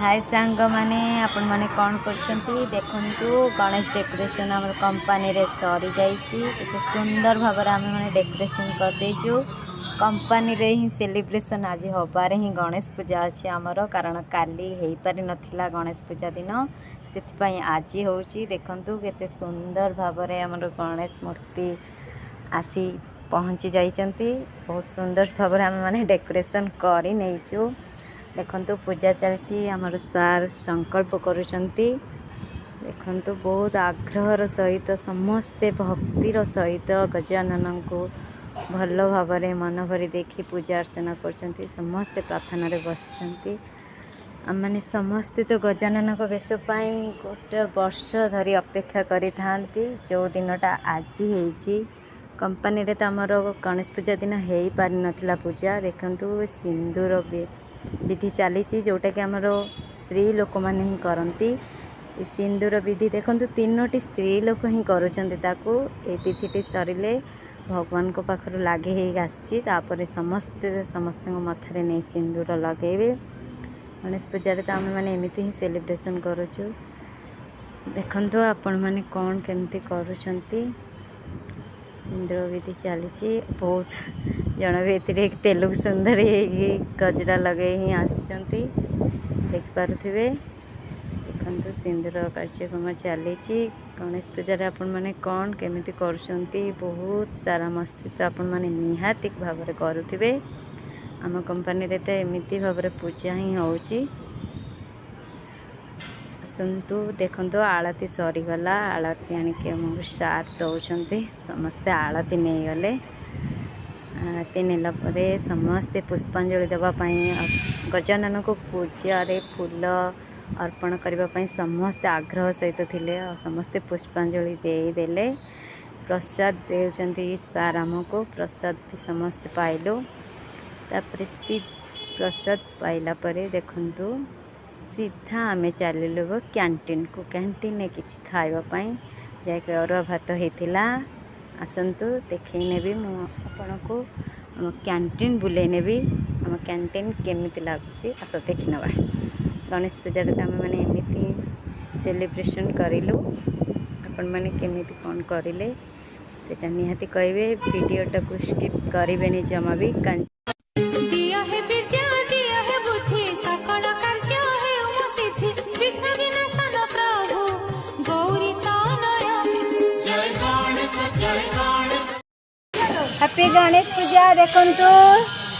हाय सांग माने आपण माने कौन करछंती देखंतु गणेश डेकोरेशन हमर कंपनी रे सरी जाईची केते सुंदर भाबर आमे माने डेकोरेशन कर देजु कंपनी रे ही सेलिब्रेशन आज होबारे ही गणेश पूजा अछि हमर कारण काली हेई पारि नथिला गणेश पूजा दिन सेति पई आज होउची देखंतु केते सुंदर भाबरे हमर गणेश मूर्ति आसी पहुंची जाईचंती बहुत सुंदर भाबरे आमे माने डेकोरेशन करी नेइचु देखंतु पूजा चलची हमर सार संकल्प करूचंती देखंतु बहुत आग्रहर सहित समस्ते भक्तिर सहित गजानन को भल भावरे मन भरी देखी पूजा अर्चना करचंती समस्ते प्रार्थना रे बसचंती आमने समस्ते तो गजानन को बेस पाई गोटे वर्ष धरी अपेक्षा करी थांती जो दिनटा आज हेची कंपनी रे त हमर गणेश पूजा दिन हेई पारि नथिला पूजा देखंतु सिंदूर विधि चली जोटा कि आमर स्त्री लोक मैंने ही करती सिंदूर विधि देखो तीनोटी स्त्री लोक ही करूँ विधि सरिले भगवान को पाखर लगे आसपर समस्ते समस्त मथारे नहीं सिंदूर लगेबे गणेश पूजा तो आम मैंने एमती ही सेलिब्रेशन करुचु देखो आपण मैंने कौन केमती करुँच सिंदूर विधि चली बहुत जन भी ए तेलुगु सुंदर गजरा लगे ही आसती देखिपे देखो सिंदूर कार्यक्रम चली गणेश पूजा आपण मैंने कौन केमिति करुँच बहुत सारा मस्ती तो आपण मैंने निहाती भाव में करुवे आम कंपनी रे तो एमती भाव में पूजा ही होची आसतु देखो आलती सरीगला आलती आणिक आमको साथ दौरान समस्ते आलती नहीं गले आरती नेला परे समस्ते पुष्पांजलि देवाई गजानन को पूजा रे फूल अर्पण करने समस्ते आग्रह सहित थिले समस्ते पुष्पांजलि देले प्रसाद देउचंती सार आमको प्रसाद भी समस्ते पाइलु तापर प्रसाद पाइला परे देखंतु सीधा आमे चलिलु कैंटीन को कैंटीन ने किछि खाइबा जाके अरुआ भात होइथिला आसतु देखई नेबी आपण को आम कैंटीन बुले नेबी आम कैंटीन केमिति लागुची आस देखि नबा गणेश पूजा रे आम माने एमिति सेलिब्रेशन करिलु आपण माने केमिति कोन करिले सेटा निहाती कहबे वीडियोटा को स्किप करिबेनी जमा भी दिया है विद्या दिया है बुद्धि सकल कार्य है उम सिद्धि विघ्न विनाशन प्रभु गौरी तानय जय गणेश हैप्पी गणेश पूजा देखंतु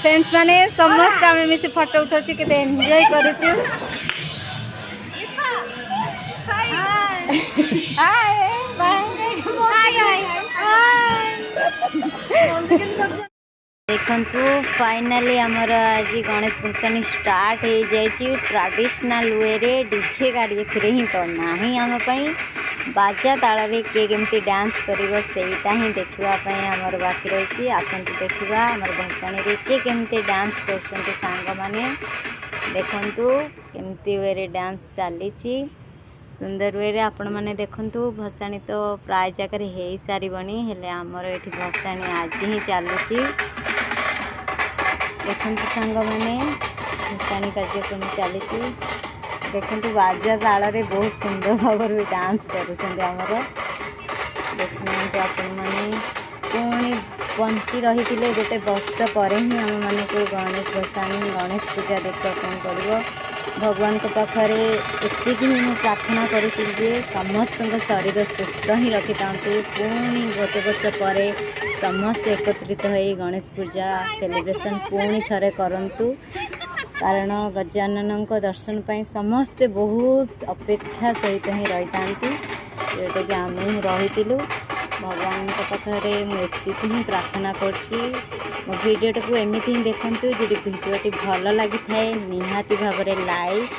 फ्रेंड्स माने समस्त आमे मिसी फोटो उठाउछु केते एन्जॉय करूछु हाय देखंतु फाइनली हमर आज गणेश भसानी स्टार्ट हो जाइए ट्रेडिशनल वे रे डीजे गाड़ी एथिरे ही तो नाही हम पई बाजा ताल किए केमती डांस करीटा ही देखापी आमर बाकी रही आसतु देखा आमर भसाणी रे किए केमती डांस कर सांग माने देखंतु केमती वे रे डांस चली सुंदर वे रे आपण माने देखंतु भसाणी तो प्राय जगह हो सारबनी हेले आमर ये भसाणी आज ही चलुची देखंतु सांग माने भसाणी कार्यक्रम चली देखंतु बाजा ताल रे बहुत सुंदर भाव भी डांस करमर देखते आपण मैंने पुणी बंची रही गोटे वर्ष पर ही आम मान को गणेश भसाणी गणेश पूजा देखापी पड़ो भगवान को पाखरे एति ही मुझे प्रार्थना करुँचे समस्त शरीर सुस्थ ही रखी था पुणी गोटे वर्ष पर समस्त एकत्रित हो गणेश पूजा सेलिब्रेशन पुणी थे करूँ कारण गजानन दर्शन पाई समस्ते बहुत अपेक्षा सहित ही रही था जोटा कि आम ही रही भगवान पाखे मुझे ही प्रार्थना करो भिडियोटा को एमती ही देखूँ जी भिडियोटी भल लगी थाए निहाती भाव में लाइक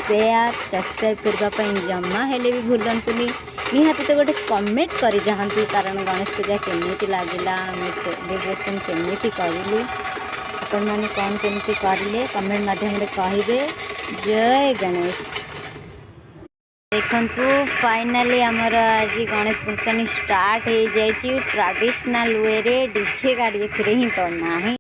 शेयर सब्सक्राइब करने जमा हेले भी भूलतुनि निहाती तो गोटे कमेंट करी जाती कारण गणेश पूजा केमिति लागला सेलिब्रेशन केमिति करूँ आपण मैंने कौन केमती करें कमेंट माध्यम कहे जय गणेश देखंतु फाइनली हमर आज गणेश भसानी स्टार्ट हो जाइए ट्रेडिशनल वे रे डीजे गाड़ी एथिरे ही तो नाही।